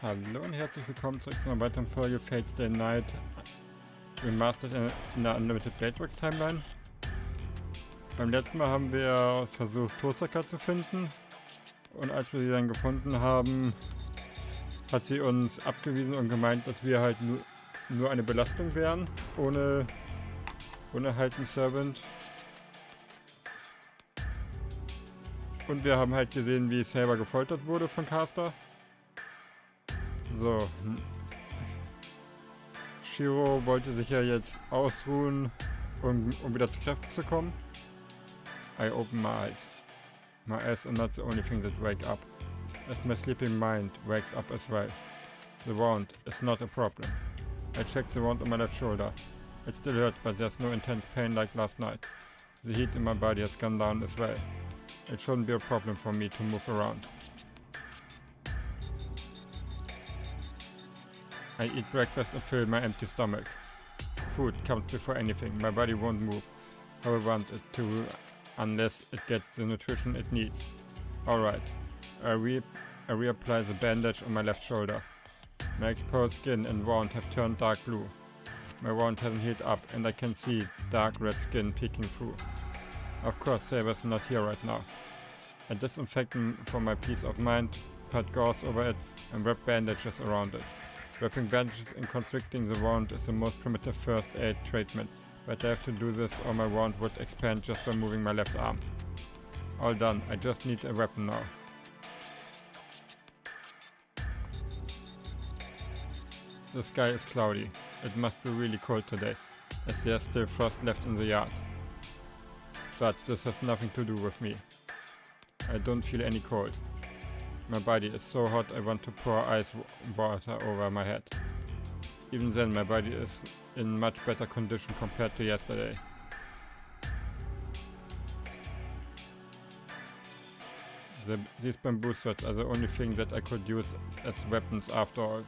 Hallo und herzlich willkommen zurück zu einer weiteren Folge Fate's Day Night Remastered in der Unlimited Bladeworks Timeline. Beim letzten Mal haben wir versucht, Tosaka zu finden, und als wir sie dann gefunden haben, hat sie uns abgewiesen und gemeint, dass wir halt nur eine Belastung wären, ohne halt einen Servant. Und wir haben halt gesehen, wie Saber gefoltert wurde von Caster. So. Shiro wollte sich ja jetzt ausruhen, um wieder zu Kräften zu kommen. I open my eyes. My eyes are not the only thing that wake up, as my sleeping mind wakes up as well. The wound is not a problem. I checked the wound on my left shoulder. It still hurts, but there's no intense pain like last night. The heat in my body has gone down as well. It shouldn't be a problem for me to move around. I eat breakfast and fill my empty stomach. Food comes before anything. My body won't move how I want it to unless it gets the nutrition it needs. Alright, I reapply the bandage on my left shoulder. My exposed skin and wound have turned dark blue. My wound hasn't healed up and I can see dark red skin peeking through. Of course, Saber's not here right now. I disinfect him for my peace of mind, pat gauze over it and wrap bandages around it. Wrapping bandages and constricting the wound is the most primitive first aid treatment, but I have to do this or my wound would expand just by moving my left arm. All done, I just need a weapon now. The sky is cloudy. It must be really cold today, as there's still frost left in the yard. But this has nothing to do with me. I don't feel any cold. My body is so hot I want to pour ice water over my head. Even then my body is in much better condition compared to yesterday. These bamboo swords are the only thing that I could use as weapons after all.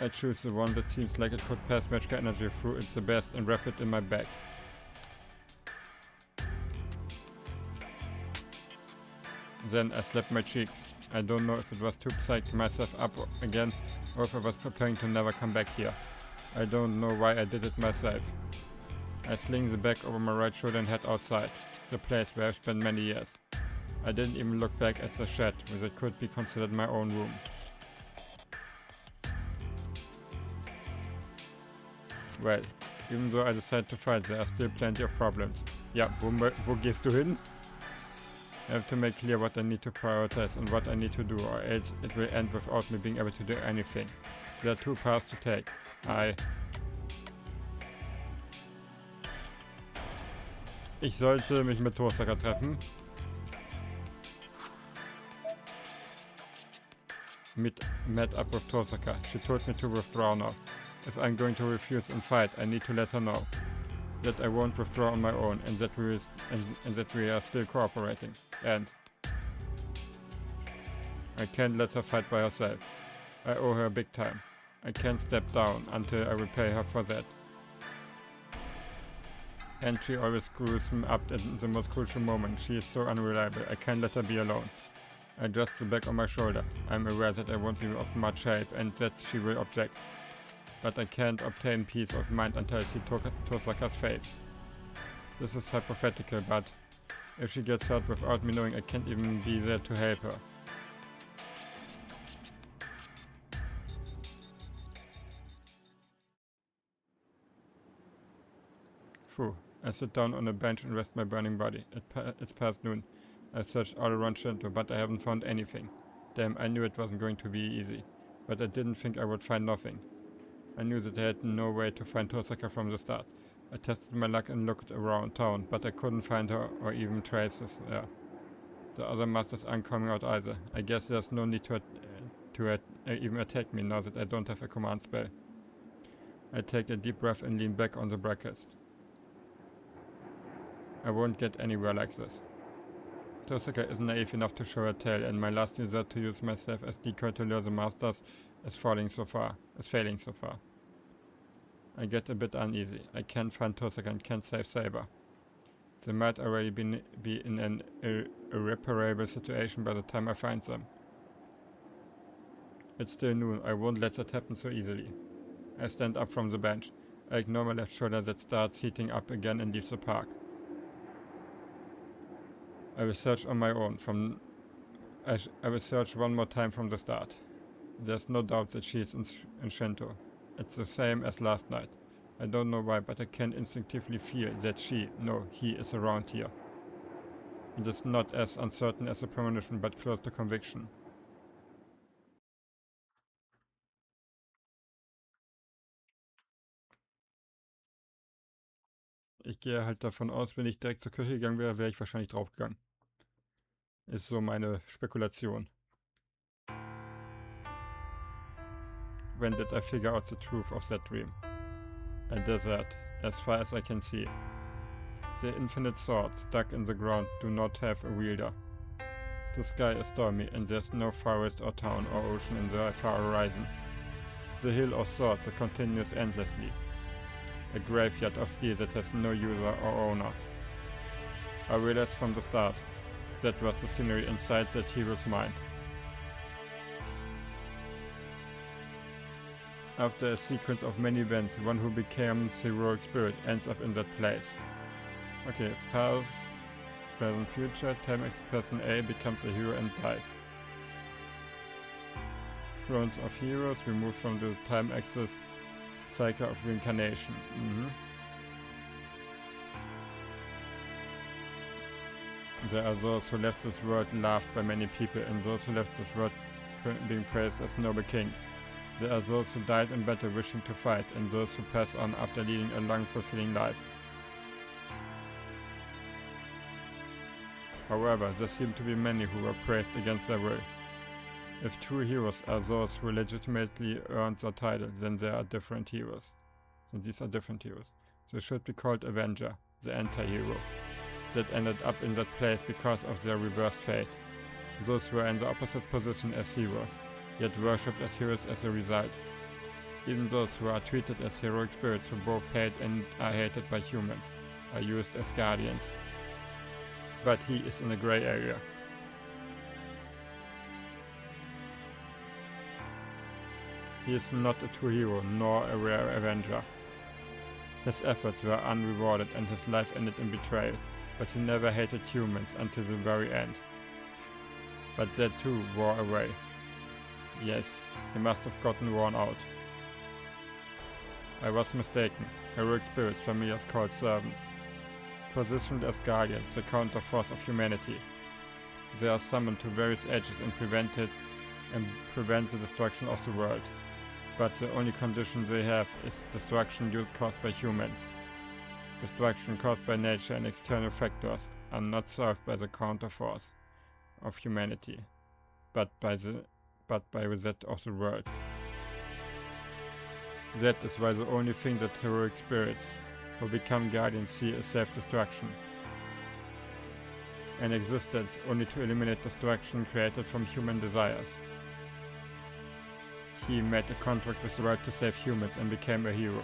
I choose the one that seems like it could pass magical energy through it the best and wrap it in my bag. Then I slapped my cheeks. I don't know if it was to psych myself up again or if I was preparing to never come back here. I don't know why I did it myself. I sling the bag over my right shoulder and head outside, the place where I've spent many years. I didn't even look back at the shed, which could be considered my own room. Well, even though I decided to fight, there are still plenty of problems. Ja, wo gehst du hin? I have to make clear what I need to prioritize and what I need to do, or else it will end without me being able to do anything. There are two paths to take. Ich sollte mich mit Tosaka treffen. Met up with Tosaka. She told me to withdraw now. If I'm going to refuse and fight, I need to let her know that I won't withdraw on my own and that we are still cooperating. And I can't let her fight by herself. I owe her big time. I can't step down until I repay her for that. And she always screws me up at the most crucial moment. She is so unreliable. I can't let her be alone. I adjust the bag on my shoulder. I'm aware that I won't be of much help and that she will object. But I can't obtain peace of mind until I see Tosaka's face. This is hypothetical, but if she gets hurt without me knowing, I can't even be there to help her. Phew. I sit down on a bench and rest my burning body. It's past noon. I searched all around Shinto, but I haven't found anything. Damn, I knew it wasn't going to be easy, but I didn't think I would find nothing. I knew that I had no way to find Tosaka from the start. I tested my luck and looked around town, but I couldn't find her or even traces there. The other masters aren't coming out either. I guess there's no need to even attack me now that I don't have a command spell. I take a deep breath and lean back on the brackets. I won't get anywhere like this. Tosaka is naive enough to show her tail, and my last resort to use myself as decoy to lure the masters is failing so far. I get a bit uneasy. I can't find Tosaka and can't save Saber. They might already be in an irreparable situation by the time I find them. It's still noon. I won't let that happen so easily. I stand up from the bench. I ignore my left shoulder that starts heating up again and leave the park. I will search on my own I will search one more time from the start. There's no doubt that she is in Shinto. It's the same as last night. I don't know why, but I can instinctively feel that he is around here. It is not as uncertain as a premonition, but close to conviction. Ich gehe halt davon aus, wenn ich direkt zur Küche gegangen wäre, wäre ich wahrscheinlich draufgegangen. Ist so meine Spekulation. When did I figure out the truth of that dream? A desert, as far as I can see. The infinite swords stuck in the ground do not have a wielder. The sky is stormy and there's no forest or town or ocean in the far horizon. The hill of swords continues endlessly. A graveyard of steel that has no user or owner. I realized from the start that was the scenery inside that hero's mind. After a sequence of many events, one who becomes heroic spirit ends up in that place. Okay, past, present, future, time X person A becomes a hero and dies. Thrones of Heroes, we move from the time axis cycle of reincarnation. There are those who left this world loved by many people, and those who left this world being praised as noble kings. There are those who died in battle wishing to fight, and those who pass on after leading a long fulfilling life. However, there seem to be many who were praised against their will. If true heroes are those who legitimately earned their title, then there are different heroes. Then these are different heroes. They should be called Avenger, the anti-hero, that ended up in that place because of their reversed fate. Those who are in the opposite position as heroes, yet worshipped as heroes as a result. Even those who are treated as heroic spirits who both hate and are hated by humans, are used as guardians. But he is in a gray area. He is not a true hero, nor a rare avenger. His efforts were unrewarded and his life ended in betrayal, but he never hated humans until the very end. But that too wore away. Yes, he must have gotten worn out. I was mistaken. Heroic spirits, familiars called servants. Positioned as guardians, the counterforce of humanity. They are summoned to various edges and prevent the destruction of the world. But the only condition they have is destruction caused by humans. Destruction caused by nature and external factors are not solved by the counterforce of humanity, but by that of the world. That is why the only thing that heroic spirits who become guardians see is self-destruction. An existence only to eliminate destruction created from human desires. He made a contract with the world to save humans and became a hero.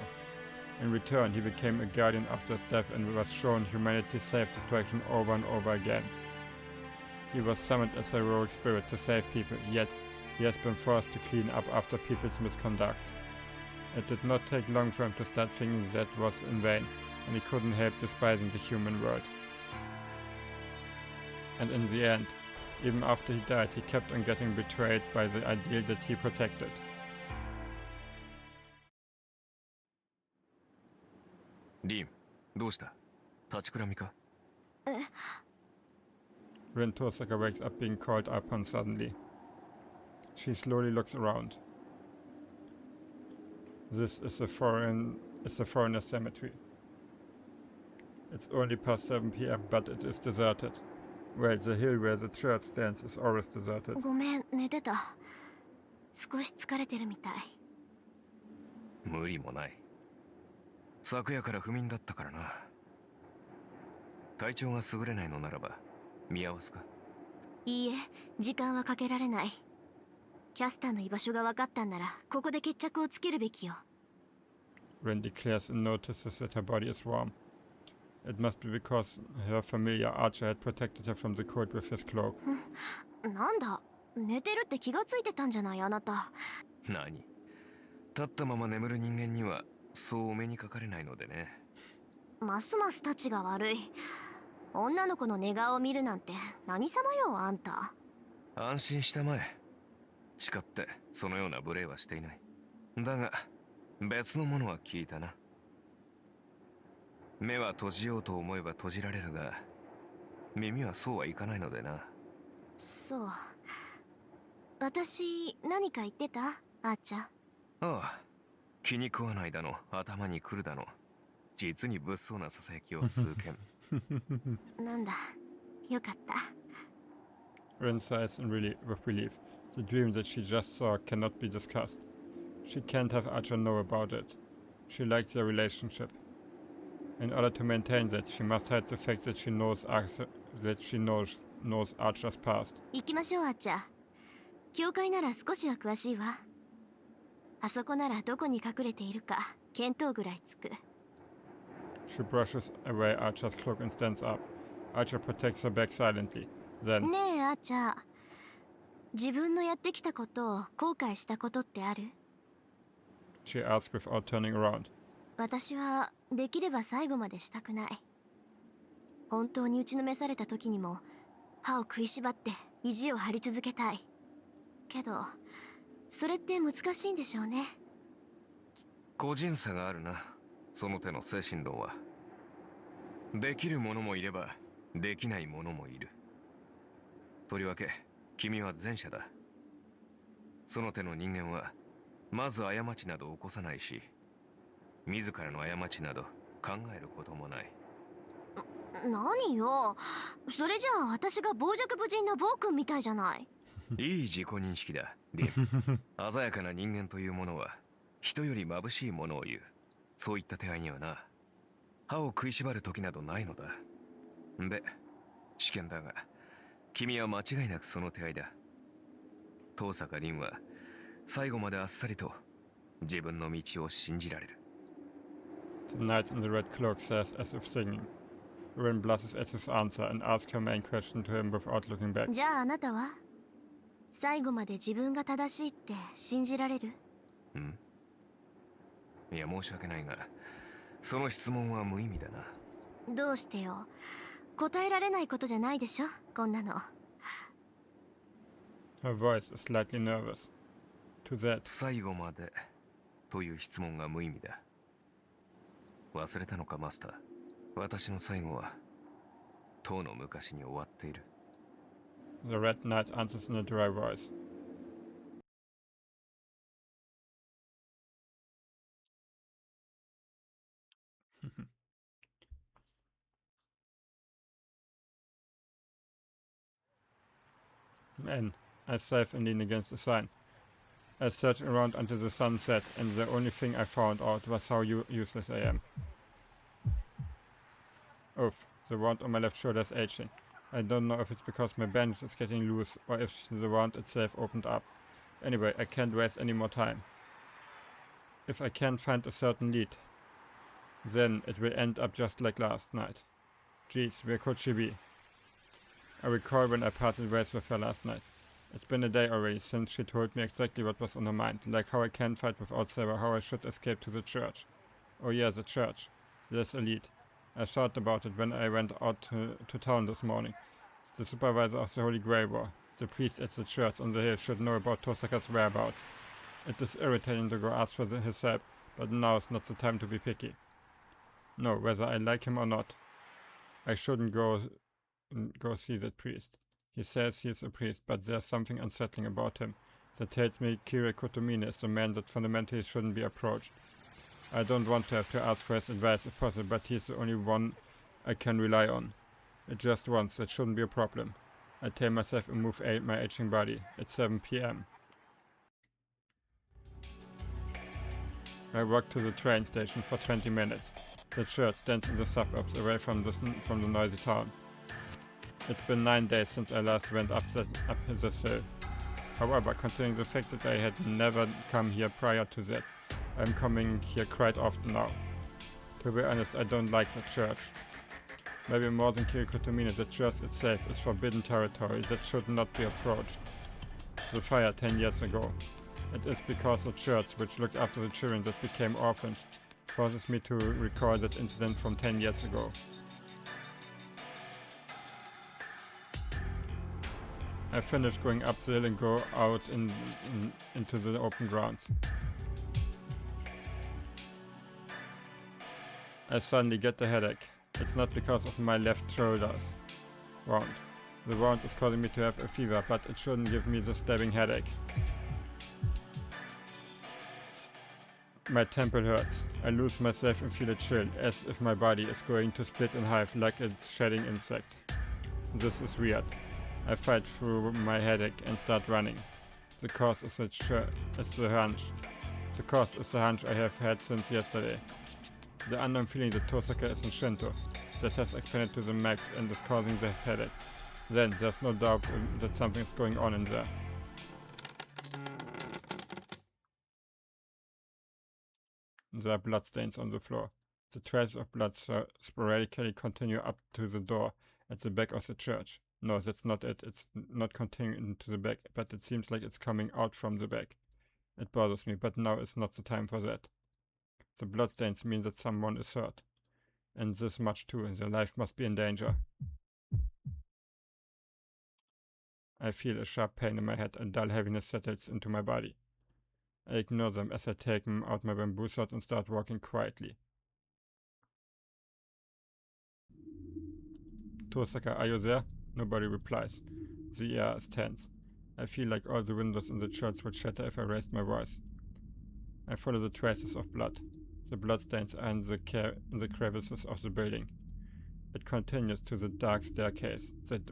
In return, he became a guardian after his death and was shown humanity's self-destruction over and over again. He was summoned as a heroic spirit to save people, yet he has been forced to clean up after people's misconduct. It did not take long for him to start thinking that was in vain, and he couldn't help despising the human world. And in the end, even after he died, he kept on getting betrayed by the ideal that he protected. Rin, どうした? 立ちくらみか? Rin Tosaka wakes up being called upon suddenly. She slowly looks around. This is a foreigner cemetery. It's only past 7 p.m., but it is deserted. Well, the hill where the church stands is always deserted. ごめん、寝てた。少し疲れてるみたい。無理もない。昨夜から不眠だったからな。体調が優れないのならば見合わすか？いいえ、時間はかけられない。キャスターの居場所が分かったんなら、ここで決着をつけるべきよ。Ren declares and notices that her body is warm. It must be because her familiar Archer had protected her from the cold with his cloak. なんだ、寝てるって気がついてたんじゃないあなた。何？立ったまま眠る人間にはそうお目にかかれないのでね。ますますたちが悪い。女の子の寝顔を見るなんて何様よあんた。安心したまえ。誓ってそのような無礼はしていない。だが別のものは聞いたな。目は閉じようと思えば閉じられるが、耳はそうはいかないのでな。そう。私何か言ってたあーちゃん。ああ、気に食わないだの、頭にくるだの、実に物騒なささやきを数件。なんだ、よかった。Rin sighs in with relief. The dream that she just saw cannot be discussed. She can't have Archer know about it. She likes their relationship. In order to maintain that, she must hide the fact that she knows Archer's past. 行きましょうあーちゃん。教会なら少しは詳しいわ。あそこならどこに隠れているか見当ぐらいつく。She brushes away Archer's cloak and stands up. Archer protects her back silently. Then, ねえあーちゃん、自分のやってきたことを後悔したことってある？ she asks without turning around. 私はできれば最後までしたくない。本当に打ちのめされた時にも歯を食いしばって意地を張り続けたい。けどそれって難しいんでしょうね。個人差があるな、その手の精神論は。できる者もいればできない者もいる。とりわけ君は前者だ。その手の人間はまず過ちなど起こさないし、自らの過ちなど考えることもない。何よ、それじゃあ私が傍若無人な暴君みたいじゃない。いい自己認識だ、リン。鮮やかな人間というものは人より眩しいものを言う。そういった手合いにはな、歯を食いしばる時などないのだ。で、試験だが君は間違いなくその手合いだ。遠坂凛は最後まであっさりと自分の道を信じられる。 The knight in the red cloak says as if singing. Rin blushes at his answer and asks her main question to him without looking back. じゃああなたは最後まで自分が正しいって信じられる？いや申し訳ないが、その質問は無意味だな。どうしてよ。答えられないことじゃないでしょこんなの。Her voice is slightly nervous. To that, 最後までという質問が無意味だ。忘れたのかマスター。私の最後はとうの昔に終わっている。 the red knight answers in a dry voice. Man, I sigh and lean against the sign. I search around until the sun set, and the only thing I found out was how useless I am. Oof, the wound on my left shoulder is aging. I don't know if it's because my bandage is getting loose or if the wound itself opened up. Anyway, I can't waste any more time. If I can't find a certain lead, then it will end up just like last night. Jeez, where could she be? I recall when I parted ways with her last night. It's been a day already since she told me exactly what was on her mind, like how I can't fight without Sarah, how I should escape to the church. Oh yeah, the church. There's a lead. I thought about it when I went out to town this morning. The supervisor of the Holy Grail War, the priest at the church on the hill, should know about Tosaka's whereabouts. It is irritating to go ask for his help, but now is not the time to be picky. No, whether I like him or not, I shouldn't go see that priest. He says he is a priest, but there's something unsettling about him that tells me Kira Kotomine is a man that fundamentally shouldn't be approached. I don't want to have to ask for his advice if possible, but he's the only one I can rely on. Just once, that shouldn't be a problem. I tell myself and move my aging body. It's 7 p.m. I walk to the train station for 20 minutes. The church stands in the suburbs, away from the noisy town. It's been 9 days since I last went up this hill. However, considering the fact that I had never come here prior to that, I'm coming here quite often now. To be honest, I don't like the church. Maybe more than Kirikotomine, the church itself is forbidden territory that should not be approached. the fire 10 years ago. It is because the church, which looked after the children that became orphans, forces me to recall that incident from 10 years ago. I finish going up the hill and go out into the open grounds. I suddenly get a headache. It's not because of my left shoulder's wound. The wound is causing me to have a fever, but it shouldn't give me the stabbing headache. My temple hurts. I lose myself and feel a chill, as if my body is going to split in half like a shedding insect. This is weird. I fight through my headache and start running. The cause is the hunch. The cause is the hunch I have had since yesterday. The unknown feeling that Tosaka is in Shinto, that has expanded to the max and is causing this headache. Then there's no doubt that something's going on in there. There are bloodstains on the floor. The traces of blood sporadically continue up to the door at the back of the church. No, that's not it. It's not continuing to the back, but it seems like it's coming out from the back. It bothers me, but now is not the time for that. The bloodstains mean that someone is hurt. And this much too, and their life must be in danger. I feel a sharp pain in my head and dull heaviness settles into my body. I ignore them as I take out my bamboo sword and start walking quietly. Tosaka, are you there? Nobody replies. The air is tense. I feel like all the windows in the church would shatter if I raised my voice. I follow the traces of blood. The bloodstains are in the crevices of the building. It continues to the dark staircase that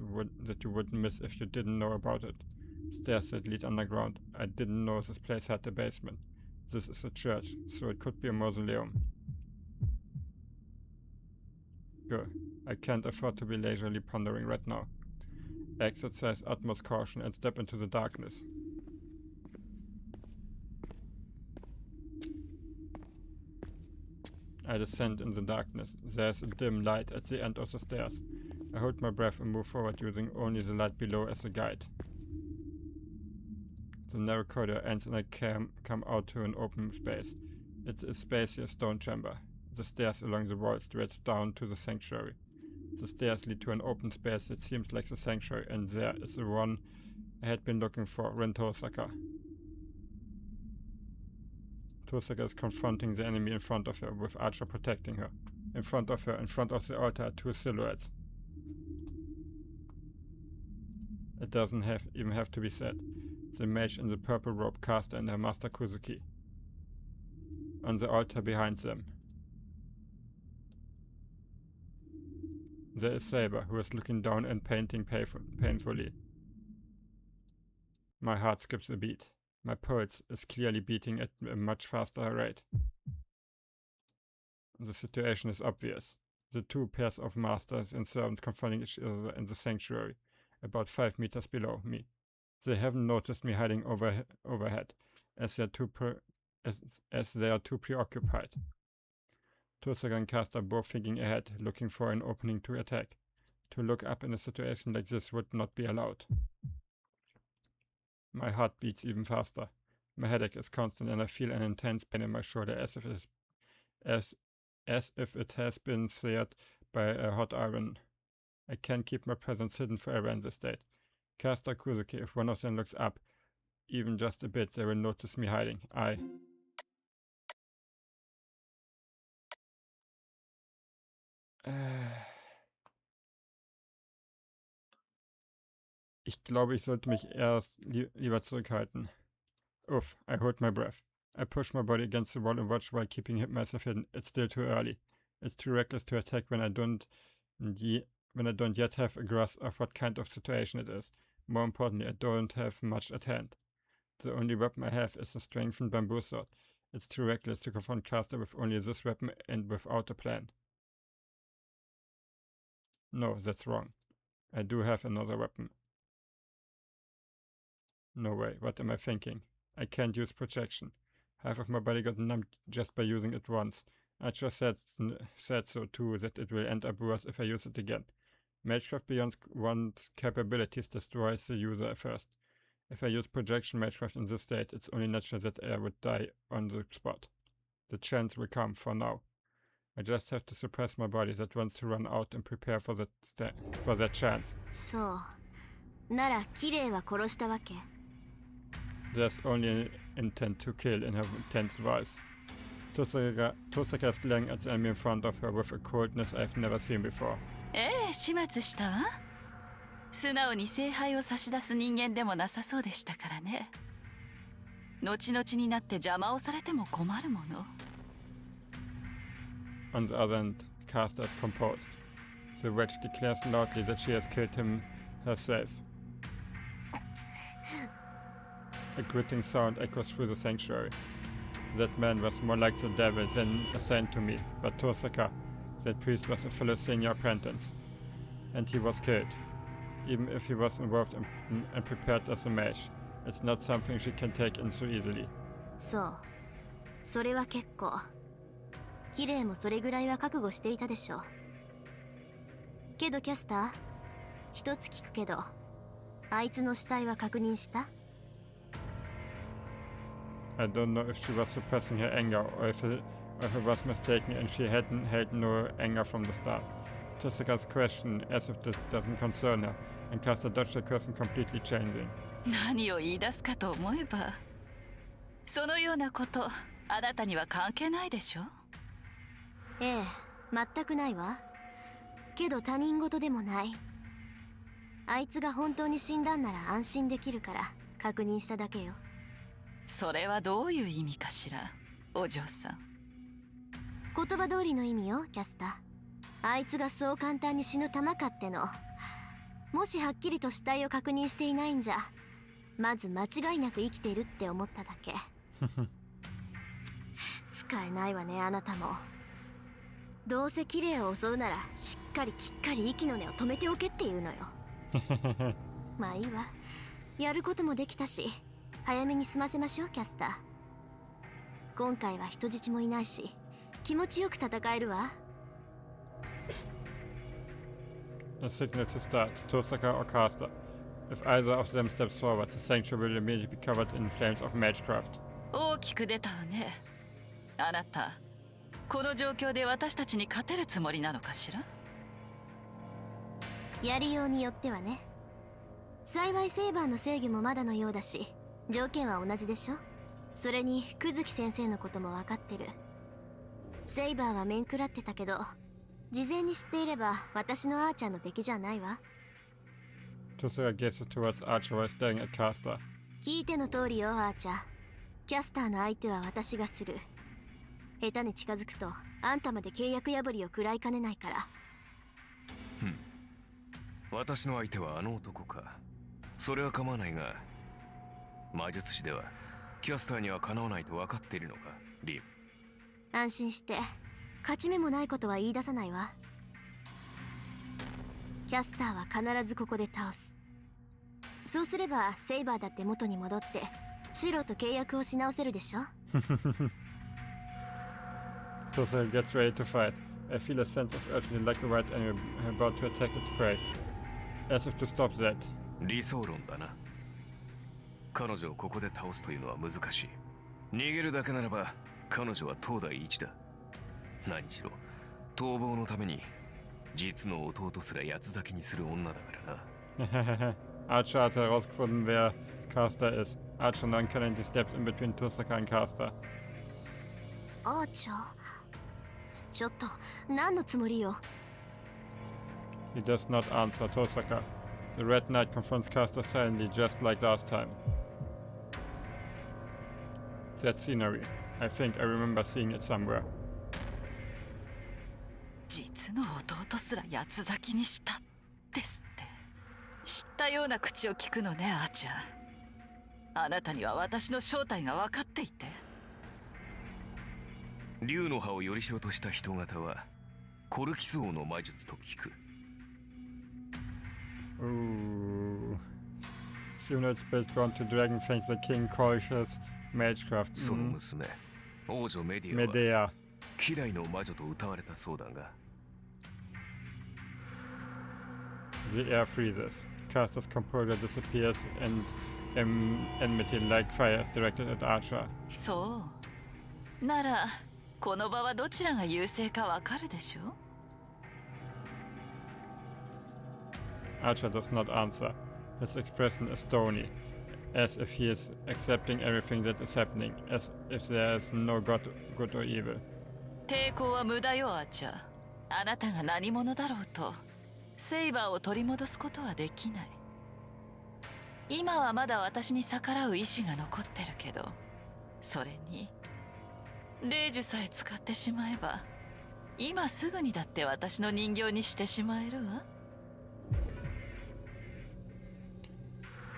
you wouldn't miss if you didn't know about it. Stairs that lead underground. I didn't know this place had a basement. This is a church, so it could be a mausoleum. Good. I can't afford to be leisurely pondering right now. Exercise utmost caution and step into the darkness. I descend in the darkness. There's a dim light at the end of the stairs. I hold my breath and move forward using only the light below as a guide. The narrow corridor ends and I come out to an open space. It is spacey a stone chamber. The stairs along the wall stretch down to the sanctuary. The stairs lead to an open space that seems like the sanctuary, and there is the one I had been looking for, Tosaka. Tosaka is confronting the enemy in front of her, with Archer protecting her. In front of her, in front of the altar, are two silhouettes. It doesn't even have to be said. The mage in the purple robe, caster, and her master Kuzuki. On the altar behind them, there is Saber, who is looking down and painting painfully. My heart skips a beat. My pulse is clearly beating at a much faster rate. The situation is obvious. The two pairs of masters and servants confronting each other in the sanctuary, about 5 meters below me. They haven't noticed me hiding overhead, as they are too preoccupied. Tosaka and Caster both thinking ahead, looking for an opening to attack. To look up in a situation like this would not be allowed. My heart beats even faster. My headache is constant and I feel an intense pain in my shoulder as if it has been seared by a hot iron. I can't keep my presence hidden forever in this state. Caster, Kuzuki, if one of them looks up, even just a bit, they will notice me hiding. Ich glaube, ich sollte mich erst lieber zurückhalten. Uff, I hold my breath. I push my body against the wall and watch while keeping myself hidden. It's still too early. It's too reckless to attack when I don't yet have a grasp of what kind of situation it is. More importantly, I don't have much at hand. The only weapon I have is a strengthened bamboo sword. It's too reckless to confront Caster with only this weapon and without a plan. No, that's wrong. I do have another weapon. No way, what am I thinking? I can't use projection. Half of my body got numbed just by using it once. I just said so too, that it will end up worse if I use it again. Magecraft beyond one's capabilities destroys the user first. If I use projection magecraft in this state, it's only natural that I would die on the spot. The chance will come for now. I just have to suppress my body that wants to run out and prepare for that chance. そう。なら、綺麗は殺したわけ。There's only an intent to kill in her tense voice. Tosaka is glaring at the enemy in front of her with a coldness I've never seen before. 始末したわ。素直に聖杯を差し出す人間でもなさそうでしたからね。後々になって邪魔をされても困るもの。On the other hand, Caster is composed. The witch declares loudly that she has killed him herself. A gritting sound echoes through the sanctuary. That man was more like the devil than a saint to me, but Tosaka, that priest, was a fellow senior apprentice. And he was killed. Even if he was involved and prepared as a mage, it's not something she can take in so easily. そう。それは結構。綺麗もそれぐらいは覚悟していたでしょう。けどキャスター、一つ聞くけど、あいつの死体は確認した？ I don't know if she was suppressing her anger or if it was mistaken and she hadn't held no anger from the start. Tosaka's question, as if this doesn't concern her, and Caster dodged the question, completely changing. 何を言い出すかと思えば、そのようなこと、あなたには関係ないでしょ？ええ、全くないわ。けど他人事でもない。あいつが本当に死んだんなら安心できるから確認しただけよ。それはどういう意味かしら、お嬢さん。言葉通りの意味よ、キャスター。あいつがそう簡単に死ぬ玉かっての。もしはっきりと死体を確認していないんじゃ、まず間違いなく生きているって思っただけ。使えないわね、あなたも。どうせ綺麗を襲うならしっかりきっかり息の根を止めておけっていうのよ。まあいいわ。やることもできたし、早めに済ませましょう、キャスター。今回は人質もいないし、気持ちよく戦えるわ。A signal to start, Tosaka or Caster. If either of them steps forward, the sanctuary will immediately be covered in flames of magecraft. 大きく出たわね。あなた、この状況で私たちに勝てるつもりなのかしら？やりようによってはね。幸いセイバーの制御もまだのようだし、条件は同じでしょ。それに久月先生のことも分かってる。セイバーは面食らってたけど、事前に知っていれば私のアーチャーの敵じゃないわ。Tosaka gestures towards Archer while staring at Caster. 聞いての通りよ、アーチャー。キャスターの相手は私がする。下手に近づくとあんたまで契約破りを食らいかねないから。私の相手はあの男か。それは構わないが、魔術師ではキャスターにはかなわないと分かっているのか、リン。安心して、勝ち目もないことは言い出さないわ。キャスターは必ずここで倒す。そうすればセイバーだって元に戻って白と契約をし直せるでしょ。Tosaka gets ready to fight. I feel a sense of urgency like a white animal about to attack its prey. As if to stop that. 理想論だな。彼女をここで倒すというのは難しい。逃げるだけならば彼女は当代一だ。何しろ逃亡のために実の弟すら八つ咲きにする女だからな。Archer hat herausgefunden, wer Caster ist. Archer nonchalantly steps in between Tosaka and Caster. アーチャー、ちょっと何のつもりよ。He does not answer Tosaka. The Red Knight confronts Caster silently, just like last time. That scenery. I think I remember seeing it somewhere. 実の弟すら八つ咲きにしたですって。知ったような口を聞くのね、アーチャー。あなたには私の正体が分かっていて。竜の葉をよりしろとした人型はコルキス王の魔術と聞く。Ooh. Humanoids built born to dragon fangs by King Colchis Magecraft. その娘、王女メディアは Medea. 希代の魔女と歌われたそうだが。The air freezes. Caster's composure disappears and enmity like fire is directed at Archer. そうならこの場はどちらが優勢かわかるでしょ。 Archer does not answer. His expression is stony, as if he is accepting everything that is happening, as if there is no good or evil. 抵抗は無駄よアーチャー。あなたが何者だろうとセイバーを取り戻すことはできない。今はまだ私に逆らう意志が残ってるけど、それに霊樹さえ使ってしまえば今すぐにだって私の人形にしてしまえるわ。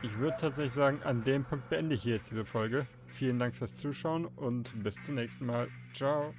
Ich würde tatsächlich sagen, an dem Punkt beende ich jetzt diese Folge. Vielen Dank fürs Zuschauen und bis zum nächsten Mal. Ciao.